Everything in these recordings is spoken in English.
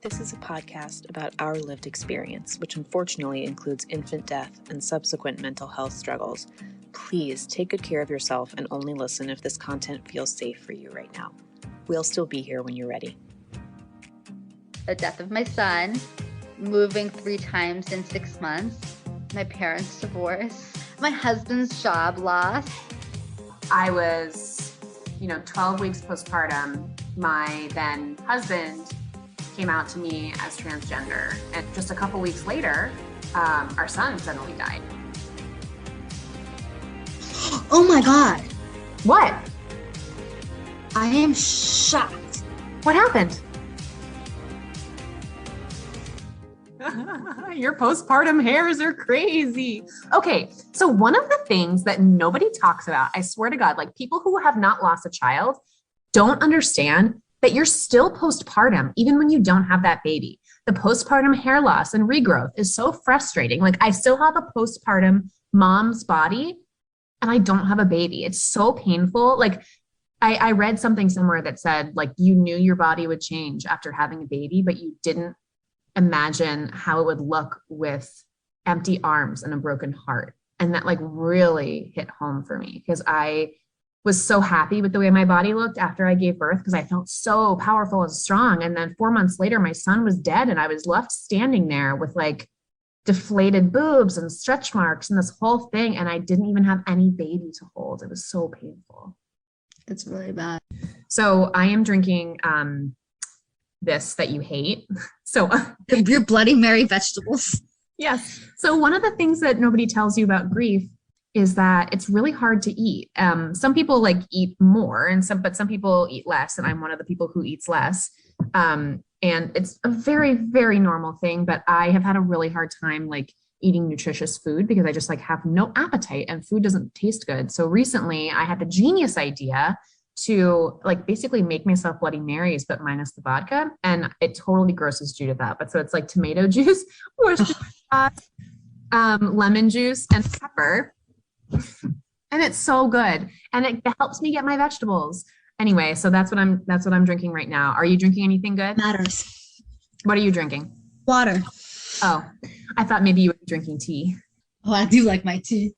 This is a podcast about our lived experience, which unfortunately includes infant death and subsequent mental health struggles. Please take good care of yourself and only listen if this content feels safe for you right now. We'll still be here when you're ready. The death of my son, moving 3 times in 6 months, my parents' divorce, my husband's job loss. I was, 12 weeks postpartum. My then husband came out to me as transgender. And just a couple weeks later, our son suddenly died. Oh my God. What? I am shocked. What happened? Your postpartum hairs are crazy. Okay, so one of the things that nobody talks about, I swear to God, like people who have not lost a child don't understand that you're still postpartum, even when you don't have that baby. The postpartum hair loss and regrowth is so frustrating. Like I still have a postpartum mom's body and I don't have a baby. It's so painful. Like I read something somewhere that said, like, you knew your body would change after having a baby, but you didn't imagine how it would look with empty arms and a broken heart. And that like really hit home for me because I was so happy with the way my body looked after I gave birth because I felt so powerful and strong. And then 4 months later, my son was dead and I was left standing there with like deflated boobs and stretch marks and this whole thing. And I didn't even have any baby to hold. It was so painful. It's really bad. So I am drinking this that you hate. So your Bloody Mary vegetables. Yes. So one of the things that nobody tells you about grief is that it's really hard to eat. Some people like eat more but some people eat less. And I'm one of the people who eats less. And it's a very, very normal thing, but I have had a really hard time like eating nutritious food because I just like have no appetite and food doesn't taste good. So recently I had the genius idea to like basically make myself Bloody Marys, but minus the vodka. And it totally grosses Judith out. But so it's like tomato juice, worcestershire sauce, lemon juice and pepper. And it's so good. And it helps me get my vegetables. Anyway, so that's what I'm drinking right now. Are you drinking anything good? Matters. What are you drinking? Water. Oh, I thought maybe you were drinking tea. Oh, I do like my tea.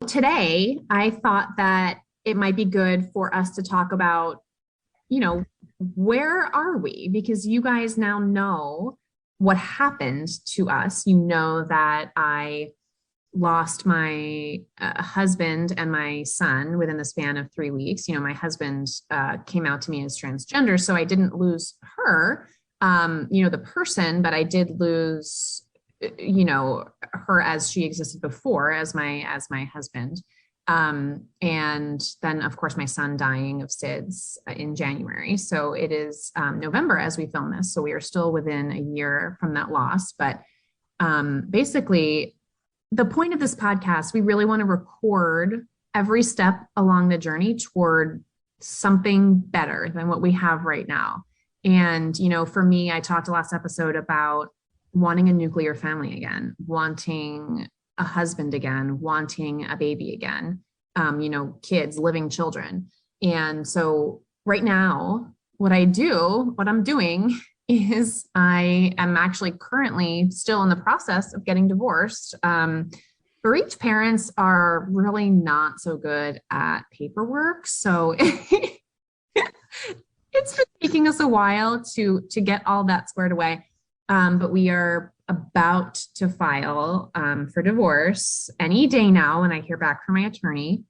Today, I thought that it might be good for us to talk about, where are we? Because you guys now know what happened to us. You know that I lost my husband and my son within the span of 3 weeks. My husband came out to me as transgender, so I didn't lose her, the person, but I did lose, her as she existed before as my husband. And then of course my son dying of SIDS in January. So it is November as we film this. So we are still within a year from that loss. But basically the point of this podcast, we really want to record every step along the journey toward something better than what we have right now. And, for me, I talked last episode about wanting a nuclear family again, wanting a husband again, wanting a baby again, kids, living children. And so right now, what I'm doing is I am actually currently still in the process of getting divorced. Bereaved parents are really not so good at paperwork. So it's been taking us a while to get all that squared away. But we are about to file for divorce any day now when I hear back from my attorney.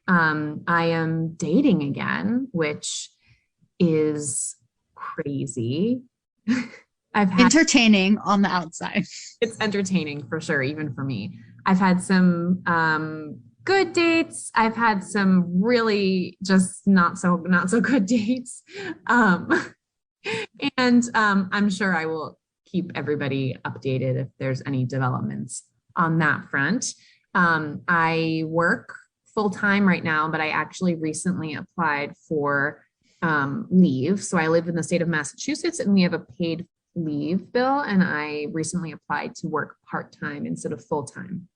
I am dating again, which is crazy. Entertaining on the outside. It's entertaining for sure, even for me. I've had some good dates. I've had some really just not so good dates. And I'm sure I will keep everybody updated if there's any developments on that front. I work full-time right now, but I actually recently applied for leave. So I live in the state of Massachusetts and we have a paid leave bill. And I recently applied to work part-time instead of full-time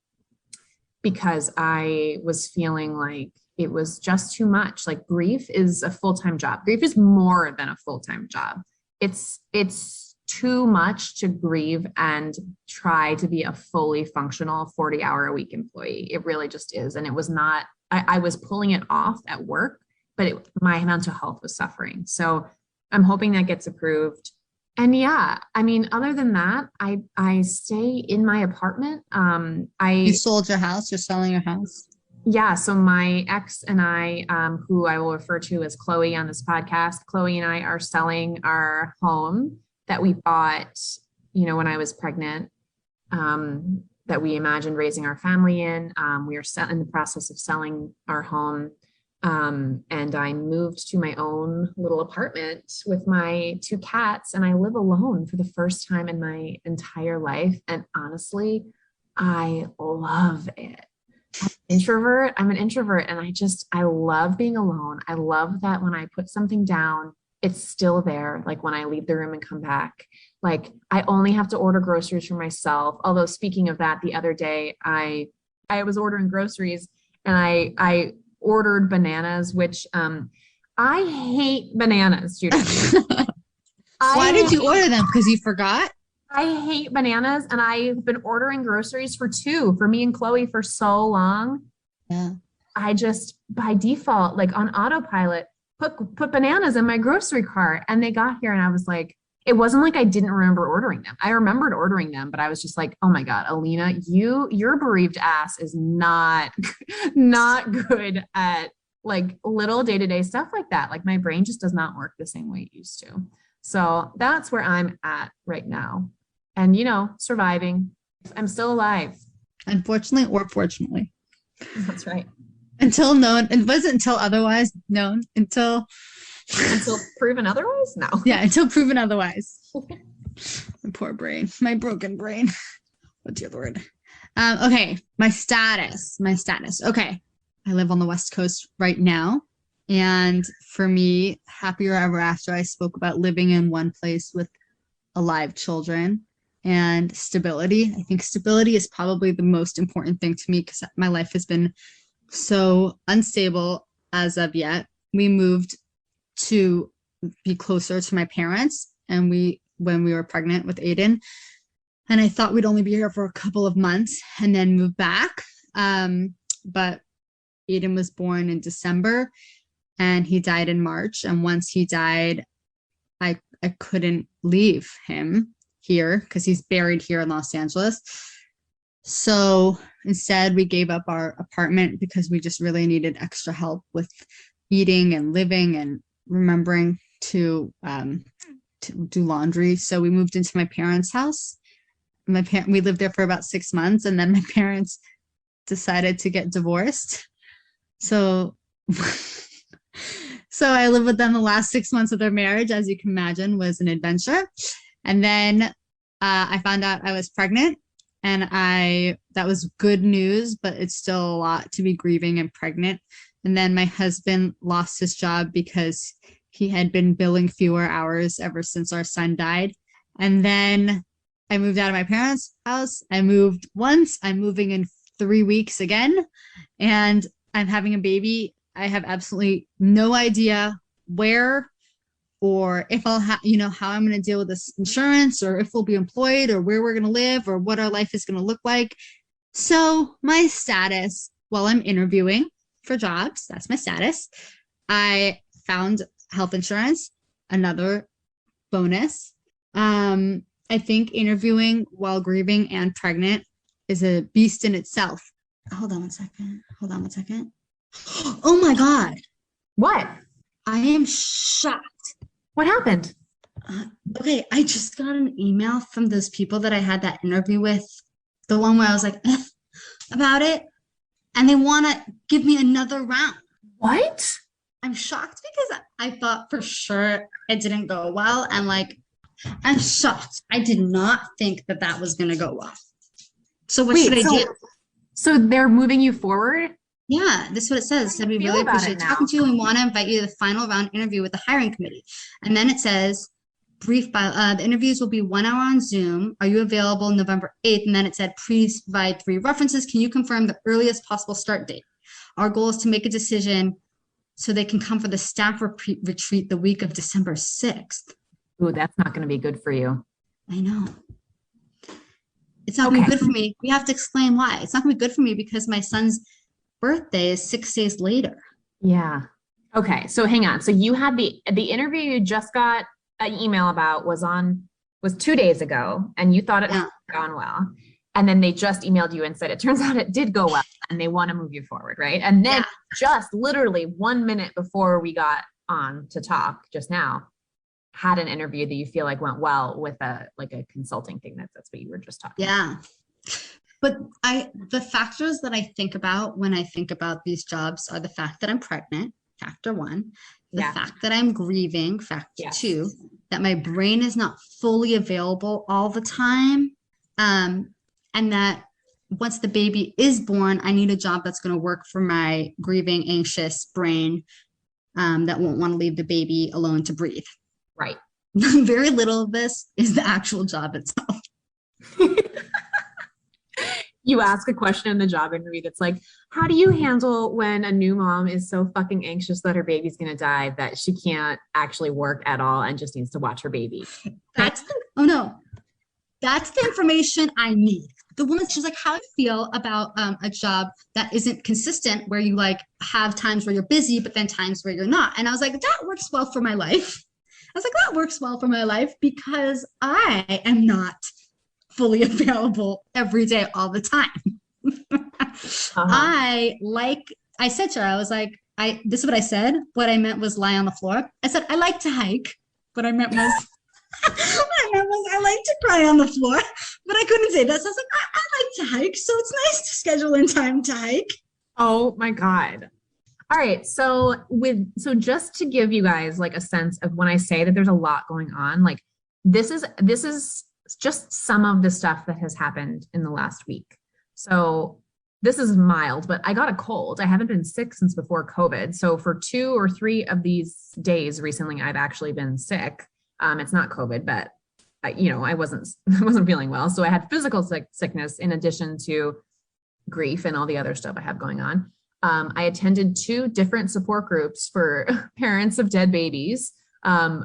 because I was feeling like it was just too much. Like grief is a full-time job. Grief is more than a full-time job. It's too much to grieve and try to be a fully functional 40-hour-a-week employee. It really just is. And it was not, I was pulling it off at work, but my mental health was suffering. So I'm hoping that gets approved. And yeah, I mean, other than that, I stay in my apartment. You sold your house? You're selling your house? Yeah. So my ex and I, who I will refer to as Chloe on this podcast, Chloe and I are selling our home that we bought, when I was pregnant, that we imagined raising our family in. We are in the process of selling our home. And I moved to my own little apartment with my 2 cats, and I live alone for the first time in my entire life. And honestly, I love it. I'm an introvert, and I love being alone. I love that when I put something down, it's still there. Like when I leave the room and come back, like I only have to order groceries for myself. Although speaking of that, the other day I was ordering groceries, and I ordered bananas, which I hate bananas, Judith. Why did you order them? Because you forgot? I hate bananas, and I've been ordering groceries for me and Chloe for so long. Yeah. I just by default, like on autopilot, put bananas in my grocery cart, and they got here, and I was like, it wasn't like I didn't remember ordering them. I remembered ordering them, but I was just like, oh my God, Alina, your bereaved ass is not good at like little day-to-day stuff like that. Like my brain just does not work the same way it used to. So that's where I'm at right now. And surviving. I'm still alive. Unfortunately or fortunately. That's right. Until known. It wasn't until otherwise known. Until proven otherwise? No. Yeah, until proven otherwise. My poor brain. My broken brain. Oh dear Lord. Okay. My status. Okay. I live on the West Coast right now. And for me, happier ever after, I spoke about living in one place with alive children and stability. I think stability is probably the most important thing to me because my life has been so unstable as of yet. We moved to be closer to my parents, and when we were pregnant with Aiden, and I thought we'd only be here for a couple of months and then move back. But Aiden was born in December and he died in March. And once he died, I couldn't leave him here because he's buried here in Los Angeles. So instead we gave up our apartment because we just really needed extra help with eating and living and remembering to do laundry. So we moved into my parents' house. We lived there for about 6 months, and then my parents decided to get divorced. So I lived with them the last 6 months of their marriage, as you can imagine, was an adventure. And then I found out I was pregnant, and that was good news, but it's still a lot to be grieving and pregnant. And then my husband lost his job because he had been billing fewer hours ever since our son died. And then I moved out of my parents' house. I moved once. I'm moving in 3 weeks again, and I'm having a baby. I have absolutely no idea where or if I'll how I'm going to deal with this insurance, or if we'll be employed, or where we're going to live, or what our life is going to look like. So my status, while I'm interviewing for jobs, that's my status. I found health insurance, another bonus. I think interviewing while grieving and pregnant is a beast in itself. Hold on one second. Oh my God. What? I am shocked. What happened? Okay, I just got an email from those people that I had that interview with, the one where I was like, about it, and they want to give me another round. What? I'm shocked because I thought for sure it didn't go well, and I'm shocked. I did not think that was going to go well. So what should I do? So they're moving you forward? Yeah, this is what it says. It said, we really appreciate talking to you and want to invite you to the final round interview with the hiring committee. And then it says, brief bio, the interviews will be 1 hour on Zoom. Are you available November 8th? And then it said, please provide 3 references. Can you confirm the earliest possible start date? Our goal is to make a decision so they can come for the staff retreat the week of December 6th. Ooh, that's not going to be good for you. I know. It's not gonna be good for me. We have to explain why. It's not gonna be good for me because my son's birthday is 6 days later. Yeah. Okay. So hang on. So you had the interview you just got an email about was 2 days ago, and you thought it had gone well. And then they just emailed you and said, it turns out it did go well and they want to move you forward, right? And then just literally 1 minute before we got on to talk just now, had an interview that you feel like went well with a consulting thing. That's what you were just talking about. Yeah. But the factors that I think about when I think about these jobs are the fact that I'm pregnant, factor one, the fact that I'm grieving, factor two, that my brain is not fully available all the time. And that once the baby is born, I need a job that's going to work for my grieving, anxious brain that won't want to leave the baby alone to breathe. Right. Very little of this is the actual job itself. You ask a question in the job interview that's like, how do you handle when a new mom is so fucking anxious that her baby's going to die that she can't actually work at all and just needs to watch her baby? That's the information I need. The woman, she's like, how do you feel about a job that isn't consistent, where you like have times where you're busy, but then times where you're not? And I was like, that works well for my life. I was like, that works well for my life because I am not fully available every day, all the time. I said to her, I was like, this is what I said. What I meant was lie on the floor. I said, I like to hike. What I meant was, I like to cry on the floor, but I couldn't say that. So I was like, I like to hike. So it's nice to schedule in time to hike. Oh my God. All right. So just to give you guys like a sense of when I say that there's a lot going on, like this is just some of the stuff that has happened in the last week. So this is mild, but I got a cold. I haven't been sick since before COVID. So for 2 or 3 of these days recently, I've actually been sick. It's not COVID, but I wasn't feeling well. So I had physical sickness in addition to grief and all the other stuff I have going on. I attended 2 different support groups for parents of dead babies,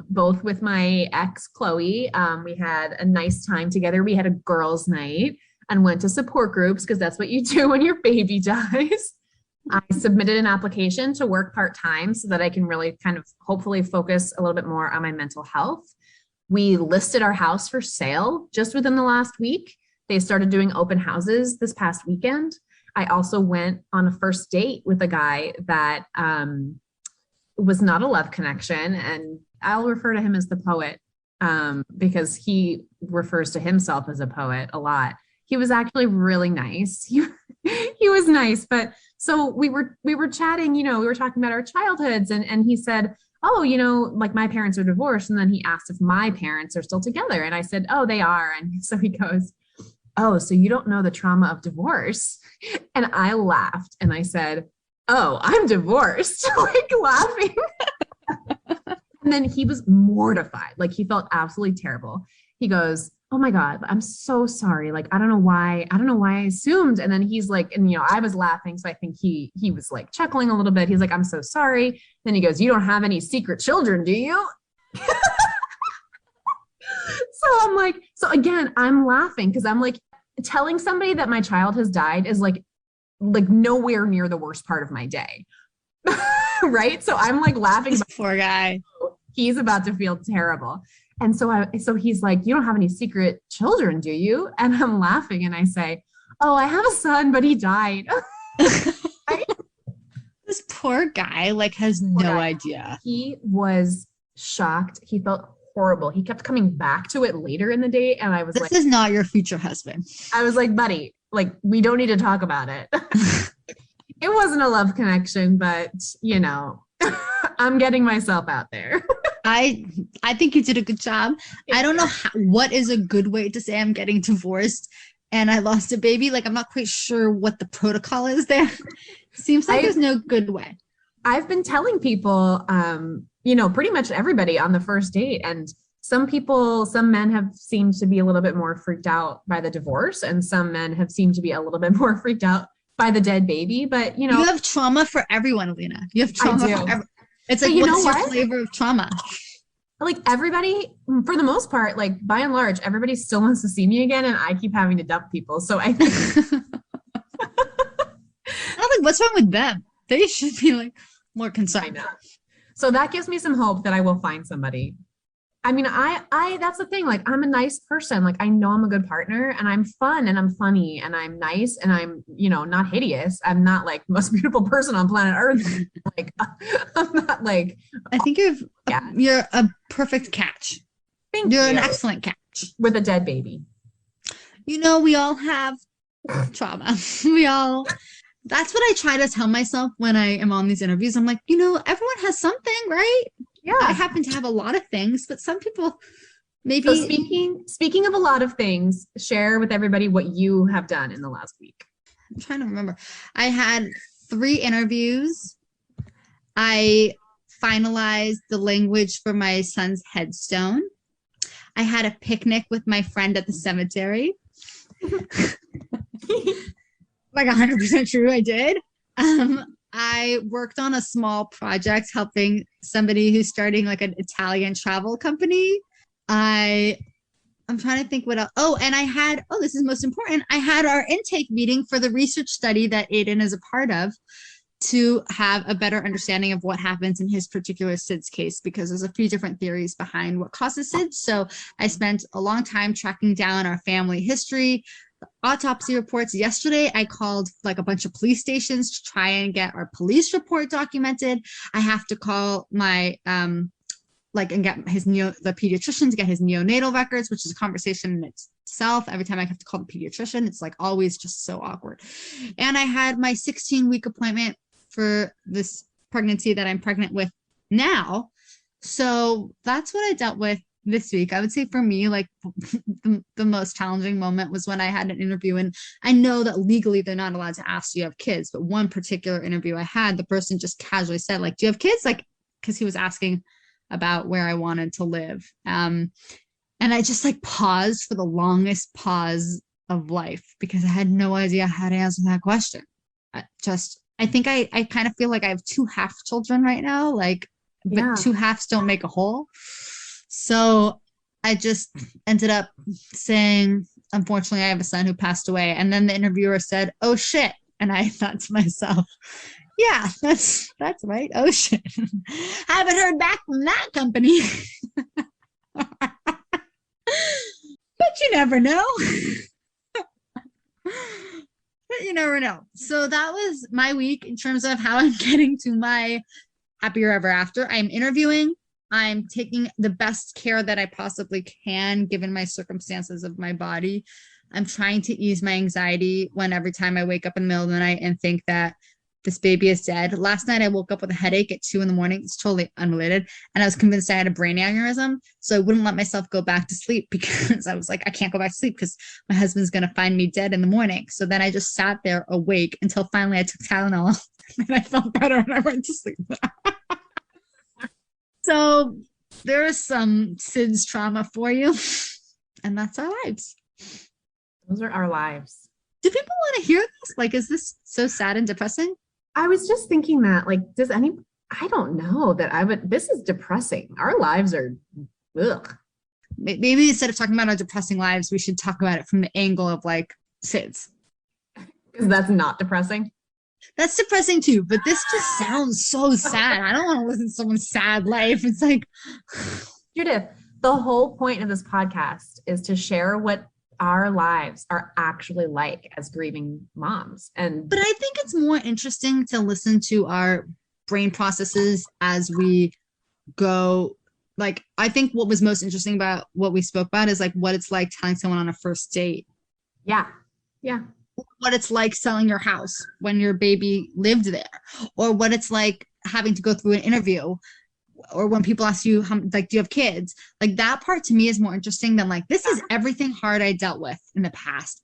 both with my ex, Chloe. We had a nice time together. We had a girls' night and went to support groups because that's what you do when your baby dies. I submitted an application to work part-time so that I can really kind of hopefully focus a little bit more on my mental health. We listed our house for sale just within the last week. They started doing open houses this past weekend. I also went on a first date with a guy that was not a love connection, and I'll refer to him as the poet because he refers to himself as a poet a lot. He was actually really nice. He was nice, but so we were chatting, we were talking about our childhoods, and he said, oh, like my parents are divorced. And then he asked if my parents are still together. And I said, oh, they are. And so he goes, oh, so you don't know the trauma of divorce? And I laughed and I said, oh, I'm divorced, like laughing. And then he was mortified. Like he felt absolutely terrible. He goes, oh my God, I'm so sorry. Like, I don't know why I assumed. And then he's like, and I was laughing. So I think he was like chuckling a little bit. He's like, I'm so sorry. Then he goes, you don't have any secret children, do you? So I'm like, so again, I'm laughing because I'm like, telling somebody that my child has died is like nowhere near the worst part of my day. Right? So I'm like laughing. This poor guy. He's about to feel terrible. And so he's like, you don't have any secret children, do you? And I'm laughing and I say, oh, I have a son, but he died. Right? This poor guy has no idea. He was shocked. He felt horrible. He kept coming back to it later in the day. And I was this is not your future husband. I was like, buddy, we don't need to talk about it. It wasn't a love connection, but I'm getting myself out there. I think you did a good job. I don't know what is a good way to say I'm getting divorced and I lost a baby. I'm not quite sure what the protocol is there. Seems like there's no good way. I've been telling people, pretty much everybody on the first date, and some men have seemed to be a little bit more freaked out by the divorce, and some men have seemed to be a little bit more freaked out by the dead baby. But you have trauma for everyone, Alina. You have trauma for everyone. It's like, what's your flavor of trauma? Like everybody, for the most part, like by and large, everybody still wants to see me again, and I keep having to dump people. So I think I'm like, what's wrong with them? They should be like more I concerned. know. So that gives me some hope that I will find somebody. I mean, that's the thing. Like, I'm a nice person. Like, I know I'm a good partner, and I'm fun, and I'm funny, and I'm nice, and I'm, not hideous. I'm not like the most beautiful person on planet Earth. Like, I'm not like, I think yeah. you're a perfect catch. Thank You're you. an excellent catch. With a dead baby. We all have trauma. That's what I try to tell myself when I am on these interviews. I'm like, everyone has something, right? Yeah. I happen to have a lot of things, but some people maybe. So speaking of a lot of things, share with everybody what you have done in the last week. I'm trying to remember. I had 3 interviews. I finalized the language for my son's headstone. I had a picnic with my friend at the cemetery. Like 100% true, I did. I worked on a small project helping somebody who's starting like an Italian travel company. I'm trying to think what else. Oh, and this is most important. I had our intake meeting for the research study that Aiden is a part of to have a better understanding of what happens in his particular SIDS case, because there's a few different theories behind what causes SIDS. So I spent a long time tracking down our family history, autopsy reports. Yesterday, I called like a bunch of police stations to try and get our police report documented. I have to call my and get the pediatrician to get his neonatal records, which is a conversation in itself. Every time I have to call the pediatrician, it's like always just so awkward. And I had my 16-week appointment for this pregnancy that I'm pregnant with now. So that's what I dealt with this week. I would say for me, like the most challenging moment was when I had an interview, and I know that legally they're not allowed to ask, do you have kids? But one particular interview I had, the person just casually said, like, do you have kids? Like, because he was asking about where I wanted to live. And I just like paused for the longest pause of life because I had no idea how to answer that question. I think I kind of feel like I have 2 half children right now, like, but 2 halves don't make a whole. So I just ended up saying, unfortunately, I have a son who passed away. And then the interviewer said, oh shit. And I thought to myself, yeah, that's right. Oh shit. Haven't heard back from that company. But you never know. But you never know. So that was my week in terms of how I'm getting to my happier ever after. I'm interviewing. I'm taking the best care that I possibly can, given my circumstances of my body. I'm trying to ease my anxiety when every time I wake up in the middle of the night and think that this baby is dead. Last night, I woke up with a headache at 2 a.m. It's totally unrelated. And I was convinced I had a brain aneurysm. So I wouldn't let myself go back to sleep because I was like, I can't go back to sleep because my husband's going to find me dead in the morning. So then I just sat there awake until finally I took Tylenol and I felt better and I went to sleep. So there is some SIDS trauma for you. And that's our lives. Those are our lives. Do people want to hear this? Like, is this so sad and depressing? I was just thinking that, like, I don't know that I would, this is depressing. Our lives are, ugh. Maybe instead of talking about our depressing lives, we should talk about it from the angle of like SIDS. Because that's not depressing. That's depressing too, but this just sounds so sad. I don't want to listen to someone's sad life. It's like, Judith, the whole point of this podcast is to share what our lives are actually like as grieving moms. But I think it's more interesting to listen to our brain processes as we go. Like, I think what was most interesting about what we spoke about is like what it's like telling someone on a first date. Yeah. Yeah. What it's like selling your house when your baby lived there, or what it's like having to go through an interview, or when people ask you, do you have kids? Like, that part to me is more interesting than like, this is everything hard I dealt with in the past.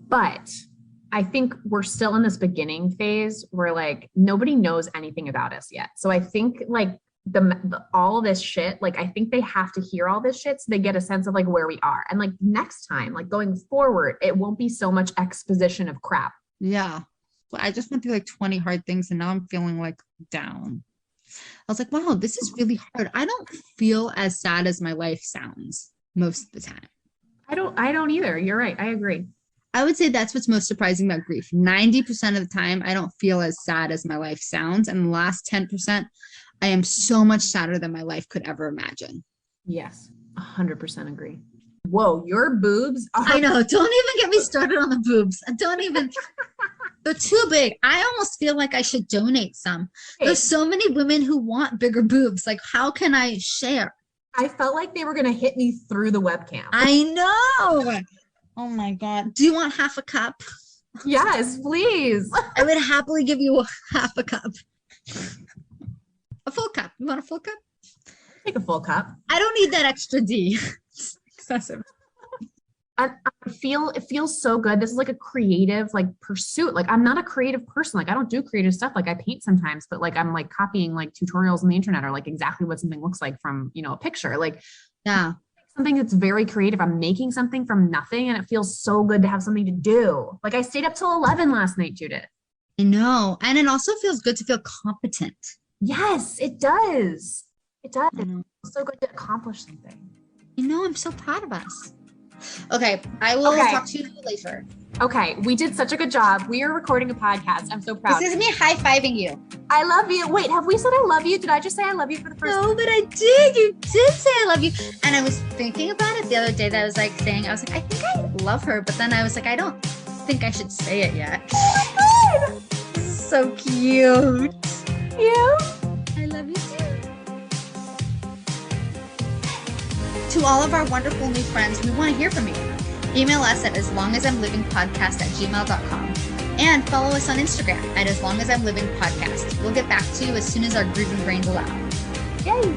But I think we're still in this beginning phase where like nobody knows anything about us yet. So I think like all this shit, like I think they have to hear all this shit so they get a sense of like where we are. And like next time, like going forward, it won't be so much exposition of crap. Yeah. Well, I just went through like 20 hard things and now I'm feeling like down. was like, wow, this is really hard. I don't feel as sad as my life sounds most of the time. I don't either. You're right. I agree. I would say that's what's most surprising about grief. 90% of the time, I don't feel as sad as my life sounds. And the last 10%, I am so much sadder than my life could ever imagine. Yes. 100% agree. Whoa, your boobs are... I know. Don't even get me started on the boobs. Don't even... They're too big. I almost feel like I should donate some. Hey. There's so many women who want bigger boobs. Like, how can I share? I felt like they were going to hit me through the webcam. I know. Oh my God. Do you want half a cup? Yes, please. I would happily give you half a cup. A full cup. You want a full cup? Take a full cup. I don't need that extra D. It's excessive. I feel it feels so good. This is like a creative like pursuit. Like I'm not a creative person. Like I don't do creative stuff. Like I paint sometimes, but like I'm like copying like tutorials on the internet or like exactly what something looks like from, you know, a picture. Like yeah, something that's very creative. I'm making something from nothing and it feels so good to have something to do. Like I stayed up till 11 last night, Judith. I know. And it also feels good to feel competent. Yes, it does. It does. It feels so good to accomplish something. You know, I'm so proud of us. Okay, I will talk to you later. Okay, we did such a good job. We are recording a podcast. I'm so proud. This is me high-fiving you. I love you. Wait, have we said I love you? Did I just say I love you for the first time? No, but I did. You did say I love you. And I was thinking about it the other day that I was like saying, I was like, I think I love her. But then I was like, I don't think I should say it yet. Oh my God. This is so cute. You? I love you too. To all of our wonderful new friends, we want to hear from you. Email us at aslongasimlivingpodcast@gmail.com and follow us on Instagram at aslongasimlivingpodcast. We'll get back to you as soon as our grieving brains allow. Yay!